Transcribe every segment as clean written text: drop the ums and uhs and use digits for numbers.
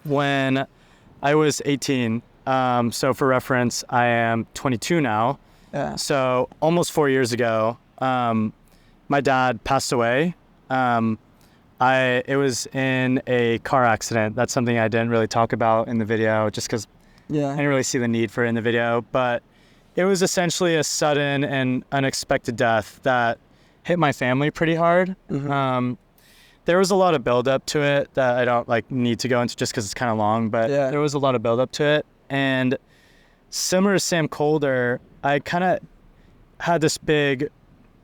when I was 18. So for reference, I am 22 now. Yeah. So almost 4 years ago, my dad passed away. It was in a car accident. That's something I didn't really talk about in the video just because I didn't really see the need for it in the video. But it was essentially a sudden and unexpected death that hit my family pretty hard. Mm-hmm. There was a lot of buildup to it that I don't need to go into just because it's kind of long, but there was a lot of buildup to it. And similar to Sam Colder, I kind of had this big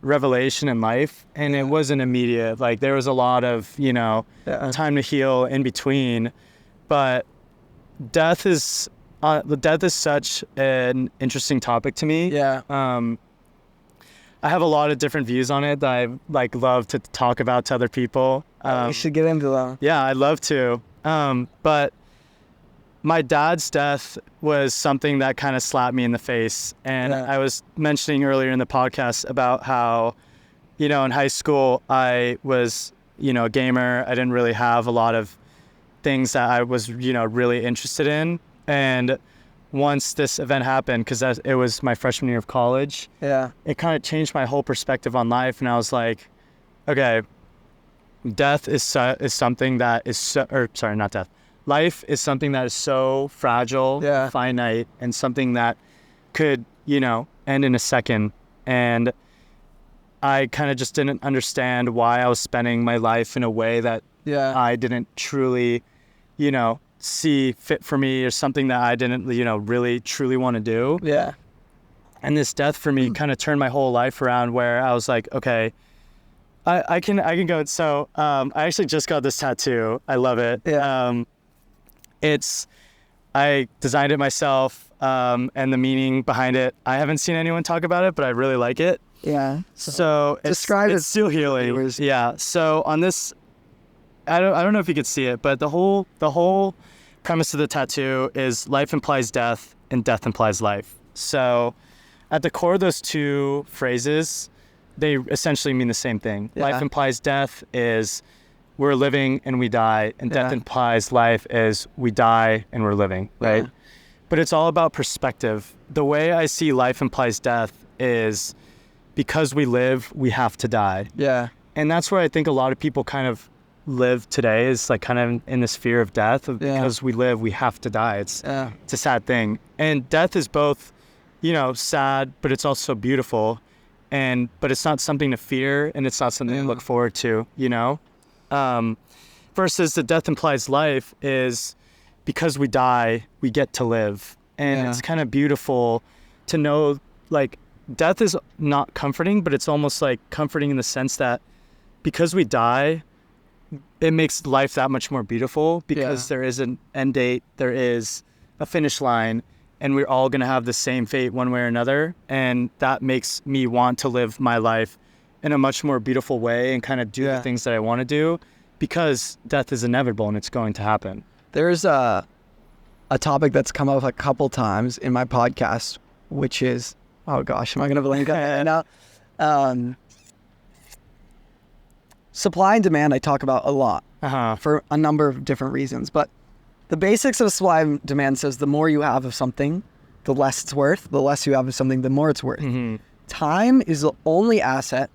revelation in life, and it wasn't immediate. Like there was a lot of, time to heal in between, but death is such an interesting topic to me. Yeah. I have a lot of different views on it that I love to talk about to other people. You should get into them. Yeah, I'd love to. But my dad's death was something that kind of slapped me in the face. And I was mentioning earlier in the podcast about how, in high school, I was, a gamer. I didn't really have a lot of things that I was, really interested in. And once this event happened, because it was my freshman year of college, it kind of changed my whole perspective on life. And I was like, okay, death is something that is not death. Life is something that is so fragile, finite, and something that could, end in a second. And I kind of just didn't understand why I was spending my life in a way that I didn't truly, see fit for me, or something that I didn't, really truly want to do. Yeah. And this death for me kind of turned my whole life around, where I was like, okay, I can go. So I actually just got this tattoo. I love it. Yeah. I designed it myself, and the meaning behind it, I haven't seen anyone talk about it, but I really like it. Yeah. So describe it's still healing. Yeah. So on this, I don't know if you could see it, but the whole premise of the tattoo is life implies death and death implies life. So at the core of those two phrases, they essentially mean the same thing. Yeah. Life implies death is we're living and we die, and death implies life is we die and we're living, right? Yeah. But it's all about perspective. The way I see life implies death is because we live, we have to die. Yeah. And that's where I think a lot of people kind of live today, is like kind of in this fear of death. Because we live, we have to die. It's a sad thing. And death is both, sad, but it's also beautiful. But it's not something to fear, and it's not something to look forward to, versus the death implies life is because we die, we get to live. And it's kind of beautiful to know, like, death is not comforting, but it's almost like comforting in the sense that because we die, it makes life that much more beautiful, because there is an end date, there is a finish line, and we're all going to have the same fate one way or another. And that makes me want to live my life in a much more beautiful way and kind of do the things that I want to do, because death is inevitable and it's going to happen. There's a topic that's come up a couple times in my podcast, which is, oh gosh, am I going to blank on it now? Supply and demand I talk about a lot for a number of different reasons. But the basics of supply and demand says the more you have of something, the less it's worth. The less you have of something, the more it's worth. Mm-hmm. Time is the only asset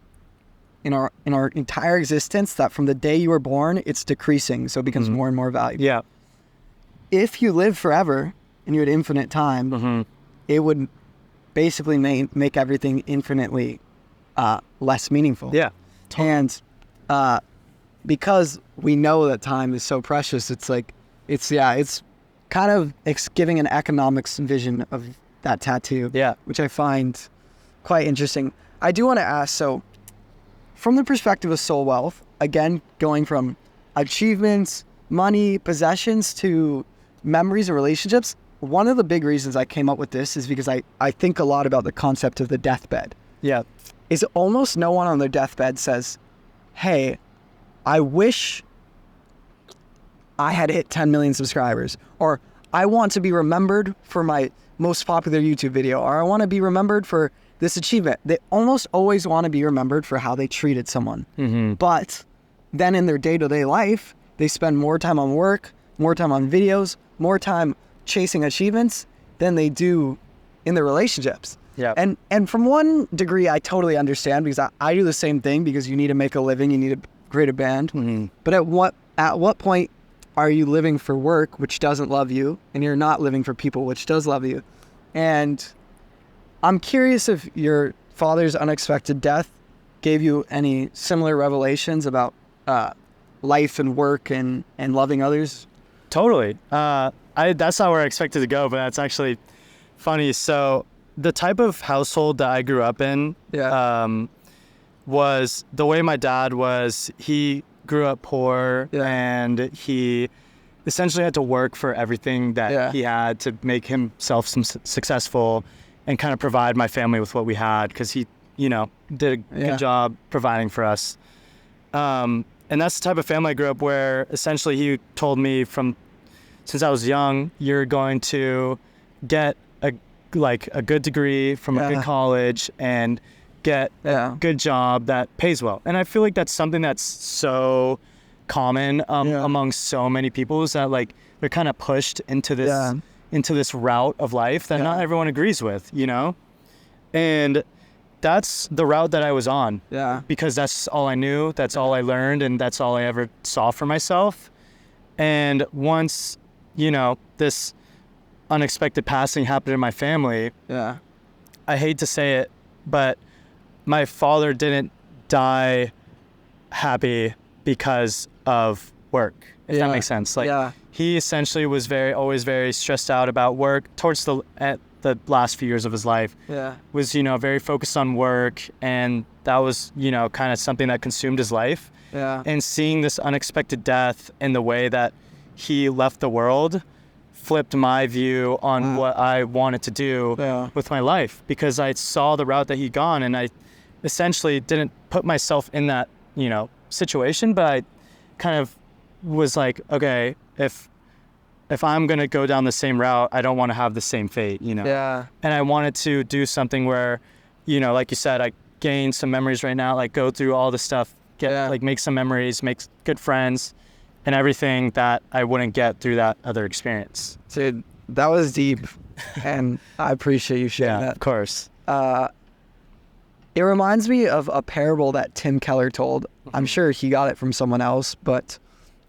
in our entire existence that from the day you were born, it's decreasing, so it becomes more and more valuable. Yeah. If you live forever and you had infinite time, it would basically make everything infinitely less meaningful. Yeah. Totally. And because we know that time is so precious, it's kind of giving an economics vision of that tattoo, which I find quite interesting. I do want to ask, so from the perspective of soul wealth, again, going from achievements, money, possessions to memories and relationships, one of the big reasons I came up with this is because I think a lot about the concept of the deathbed. Yeah. Is almost no one on their deathbed says, hey, I wish I had hit 10 million subscribers, or I want to be remembered for my most popular YouTube video, or I want to be remembered for this achievement. They almost always want to be remembered for how they treated someone. Mm-hmm. But then in their day-to-day life, they spend more time on work, more time on videos, more time chasing achievements than they do in their relationships. Yeah. And from one degree, I totally understand, because I do the same thing, because you need to make a living, you need to create a band. Mm-hmm. But at what point are you living for work, which doesn't love you, and you're not living for people, which does love you? And I'm curious if your father's unexpected death gave you any similar revelations about life and work and loving others. Totally. That's not where I expected to go, but that's actually funny. So the type of household that I grew up in was the way my dad was. He grew up poor, and he essentially had to work for everything that he had to make himself successful and kind of provide my family with what we had, because he, did a good job providing for us. And that's the type of family I grew up where essentially he told me since I was young, you're going to get a good degree from a good college and get a good job that pays well. And I feel like that's something that's so common among so many people, is that they're kind of pushed into this route of life that not everyone agrees with, and that's the route that I was on, because that's all I knew, that's all I learned, and that's all I ever saw for myself. And once this unexpected passing happened in my family, I hate to say it, but my father didn't die happy because of work, if that makes sense. He essentially was always very stressed out about work towards the last few years of his life. Was very focused on work, and that was kind of something that consumed his life. And seeing this unexpected death and the way that he left the world flipped my view on what I wanted to do with my life, because I saw the route that he'd gone, and I essentially didn't put myself in that situation, but I kind of was like, okay, if I'm going to go down the same route, I don't want to have the same fate, And I wanted to do something where, like you said, I gain some memories right now, go through all the stuff, make some memories, make good friends, and everything that I wouldn't get through that other experience. Dude, that was deep, and I appreciate you sharing that. Yeah, of course. It reminds me of a parable that Tim Keller told. I'm sure he got it from someone else, but...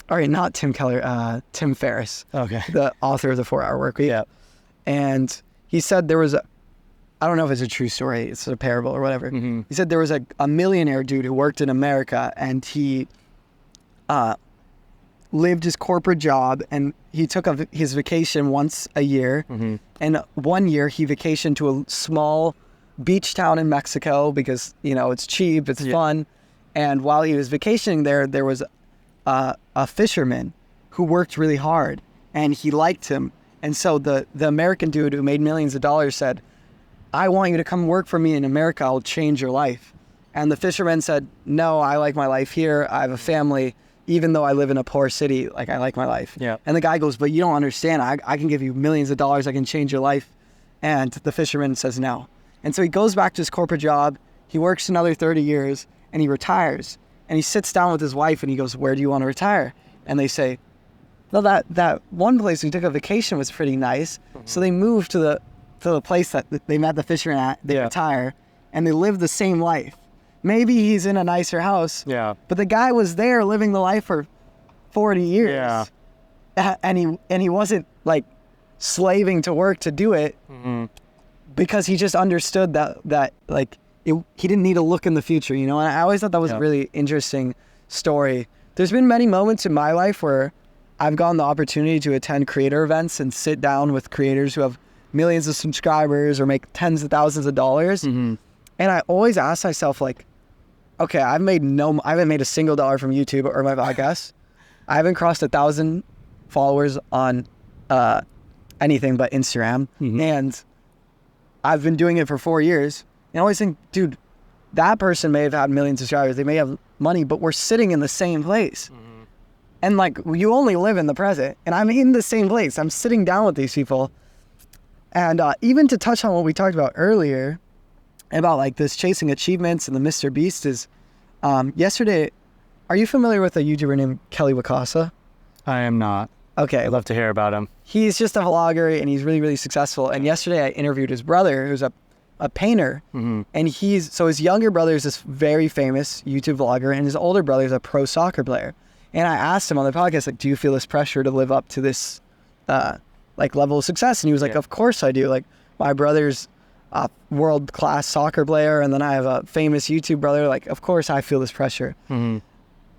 All right, not Tim Keller, Tim Ferriss, the author of the 4-Hour Workweek. Yeah. And he said there was I don't know if it's a true story, it's a parable or whatever. Mm-hmm. He said there was a millionaire dude who worked in America, and he lived his corporate job, and he took his vacation once a year. Mm-hmm. And one year he vacationed to a small beach town in Mexico because, it's cheap, it's fun. And while he was vacationing there was a fisherman who worked really hard, and he liked him. And so the American dude who made millions of dollars said, I want you to come work for me in America. I'll change your life. And the fisherman said, no, I like my life here. I have a family. Even though I live in a poor city, I like my life. Yeah. And the guy goes, but you don't understand. I can give you millions of dollars. I can change your life. And the fisherman says no. And so he goes back to his corporate job. He works another 30 years, and he retires. And he sits down with his wife, and he goes, where do you want to retire? And they say, well, that one place we took a vacation was pretty nice. Mm-hmm. So they moved to the place that they met the fisherman at. They retire, and they live the same life. Maybe he's in a nicer house, but the guy was there living the life for 40 years. Yeah. And he wasn't slaving to work to do it, mm-hmm. because he just understood that he didn't need to look in the future, And I always thought that was a really interesting story. There's been many moments in my life where I've gotten the opportunity to attend creator events and sit down with creators who have millions of subscribers or make tens of thousands of dollars. Mm-hmm. And I always ask myself, okay, I haven't made a single dollar from YouTube or my podcast. I haven't crossed 1,000 followers on anything but Instagram. Mm-hmm. And I've been doing it for 4 years. And I always think, dude, that person may have had millions of subscribers. They may have money, but we're sitting in the same place. Mm-hmm. And you only live in the present. And I'm in the same place. I'm sitting down with these people. And even to touch on what we talked about earlier, about this chasing achievements and the Mr. Beast is, yesterday, are you familiar with a YouTuber named Kelly Wakasa? I am not. Okay. I'd love to hear about him. He's just a vlogger, and he's really, really successful. And yesterday I interviewed his brother, who's a painter. Mm-hmm. And his younger brother is this very famous YouTube vlogger, and his older brother is a pro soccer player. And I asked him on the podcast, like, do you feel this pressure to live up to this like level of success? And he was like, of course I do. Like, my brother's a world-class soccer player, and then I have a famous YouTube brother. Like, of course I feel this pressure. Mm-hmm.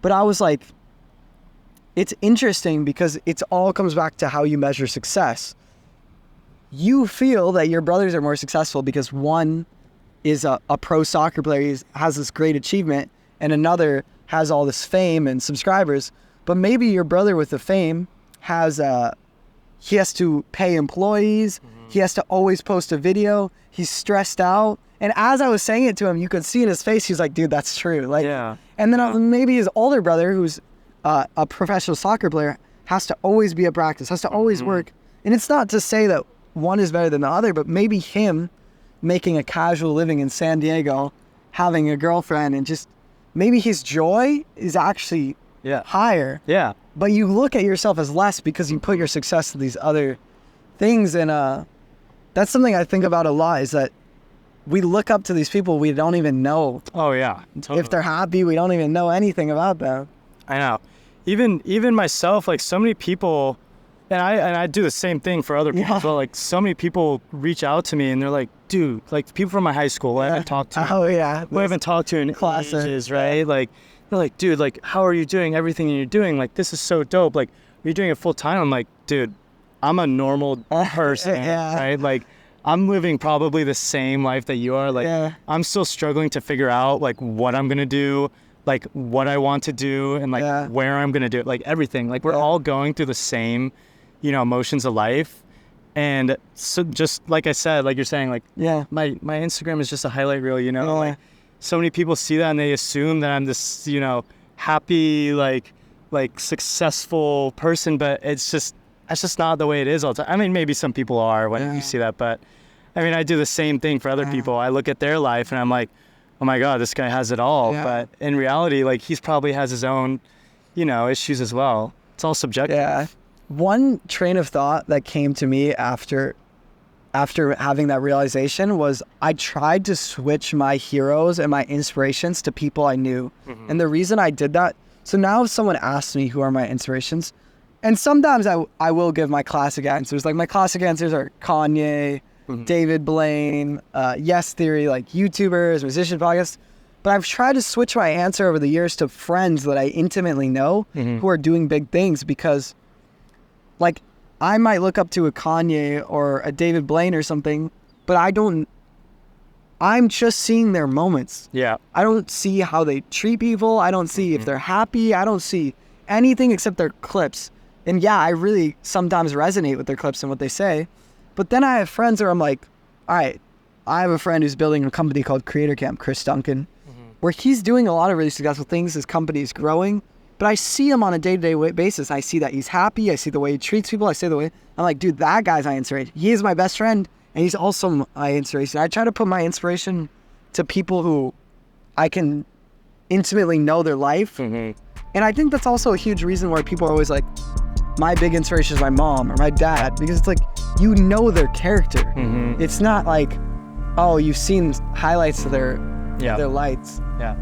But I was like, it's interesting because it all comes back to how you measure success. You feel that your brothers are more successful because one is a pro soccer player, he has this great achievement, and another has all this fame and subscribers. But maybe your brother with the fame he has to pay employees, he has to always post a video, he's stressed out. And as I was saying it to him, you could see in his face, he's like, dude, that's true. Like, and then maybe his older brother, who's a professional soccer player, has to always be at practice, has to always work. And it's not to say that one is better than the other, but maybe him making a casual living in San Diego, having a girlfriend, and just maybe his joy is actually higher. Yeah. But you look at yourself as less because you put your success in these other things. And that's something I think about a lot, is that we look up to these people we don't even know. Oh, yeah. Totally. If they're happy, we don't even know anything about them. I know. Even myself, like, so many people, and I do the same thing for other people as well. Like, so many people reach out to me and they're like, dude, like, people from my high school I haven't talked to. Oh, yeah. Who I haven't talked to in ages, right? Like, they're like, dude, like, how are you doing everything you're doing? Like, this is so dope. Like, you're doing it full time. I'm like, dude, I'm a normal person, right? Like, I'm living probably the same life that you are. Like, I'm still struggling to figure out, like, what I'm going to do, like, what I want to do, and, like, where I'm going to do it, like, everything. Like, we're all going through the same, emotions of life. And so, just like I said, like you're saying, like, my Instagram is just a highlight reel, like, so many people see that and they assume that I'm this, happy, like successful person, but that's just not the way it is all the time. I mean, maybe some people are when you see that, but I mean, I do the same thing for other people. I look at their life and I'm like, oh my God, this guy has it all. But in reality, like, he's probably has his own, issues as well. It's all subjective. Yeah. One train of thought that came to me after having that realization was I tried to switch my heroes and my inspirations to people I knew. Mm-hmm. And the reason I did that, so now if someone asks me who are my inspirations, and sometimes I will give my classic answers. Like, my classic answers are Kanye, David Blaine, Yes Theory, like YouTubers, musician podcasts. But I've tried to switch my answer over the years to friends that I intimately know who are doing big things, because, like, I might look up to a Kanye or a David Blaine or something, but I'm just seeing their moments. Yeah. I don't see how they treat people. I don't see if they're happy. I don't see anything except their clips. And yeah, I really sometimes resonate with their clips and what they say. But then I have friends where I'm like, all right, I have a friend who's building a company called Creator Camp, Chris Duncan, where he's doing a lot of really successful things. His company is growing. But I see him on a day-to-day basis. I see that he's happy. I see the way he treats people. I see the way... I'm like, dude, that guy's my inspiration. He is my best friend, and he's also my inspiration. I try to put my inspiration to people who I can intimately know their life. And I think that's also a huge reason why people are always like, my big inspiration is my mom or my dad, because it's like, you know their character. It's not like, oh, you've seen highlights of their lights. Yeah.